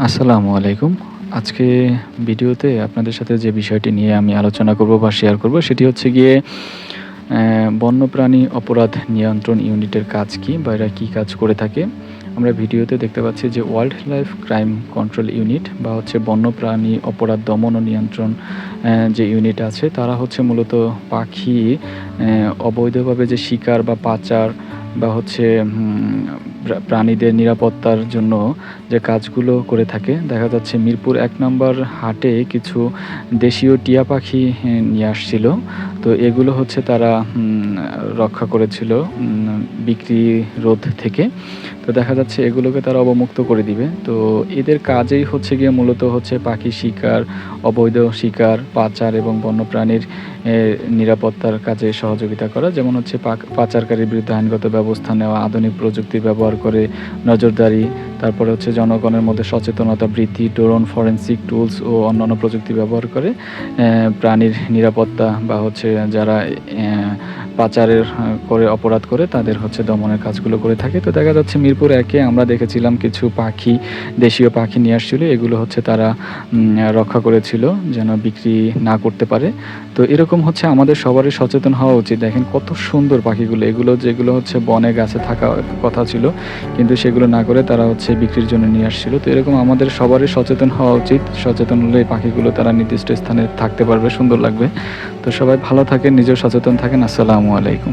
আসসালামু আলাইকুম। আজকে ভিডিওতে আপনাদের সাথে যে বিষয়টি নিয়ে আমি আলোচনা করব বা শেয়ার করব সেটি হচ্ছে গিয়ে বন্যপ্রাণী অপরাধ নিয়ন্ত্রণ ইউনিটের কাজ কী বা এরা কী কাজ করে থাকে। আমরা ভিডিওতে দেখতে পাচ্ছি যে wild life crime control unit বা হচ্ছে বন্যপ্রাণী অপরাধ দমন ও নিয়ন্ত্রণ যে ইউনিট আছে তারা হচ্ছে মূলত পাখি অবৈধভাবে যে শিকার বা পাচার বা হচ্ছে প্রাণীদের নিরাপত্তার জন্য যে কাজগুলো করে থাকে। দেখা যাচ্ছে মিরপুর ১ নম্বর হাটে কিছু দেশীয় টিয়া পাখি নিয়ে আসছিল। তো এগুলো হচ্ছে তারা রক্ষা করেছিল বিক্রি রোধ থেকে। তো দেখা যাচ্ছে এগুলোকে তারা অবমুক্ত করে দিবে। তো এদের কাজেই হচ্ছে গিয়ে মূলত হচ্ছে পাখি শিকার, অবৈধ শিকার, পাচার এবং বন্যপ্রাণীর নিরাপত্তার কাজে সহযোগিতা করা। যেমন হচ্ছে পাচারকারীর বিরুদ্ধে আইনগত ব্যবস্থা নেওয়া, আধুনিক প্রযুক্তি ব্যবহার করে নজরদারি, তারপরে হচ্ছে জনগণের মধ্যে সচেতনতা বৃদ্ধি, ড্রোন, ফরেনসিক টুলস ও অন্যান্য প্রযুক্তি ব্যবহার করে প্রাণীর নিরাপত্তা বা হচ্ছে যারা পাচারের করে অপরাধ করে তাদের হচ্ছে দমনের কাজগুলো করে থাকে। তো দেখা যাচ্ছে মিরপুর ১ এ আমরা দেখেছিলাম কিছু পাখি, দেশীয় পাখি নিয়ে আসছিল। এগুলো হচ্ছে তারা রক্ষা করেছিল যেন বিক্রি না করতে পারে। তো এরকম হচ্ছে আমাদের সবারই সচেতন হওয়া উচিত। দেখেন কত সুন্দর পাখিগুলো। এগুলো যেগুলো হচ্ছে বনে গাছে থাকা কথা ছিল, কিন্তু সেগুলো না করে তারা হচ্ছে বিক্রির জন্য নিয়ে আসছিল। তো এরকম আমাদের সবারই সচেতন হওয়া উচিত। সচেতন হলে এই পাখিগুলো তারা নির্দিষ্ট স্থানে থাকতে পারবে, সুন্দর লাগবে। তো সবাই ভালো থাকেন, নিজেও সচেতন থাকেন। আসসালামু আলাইকুম।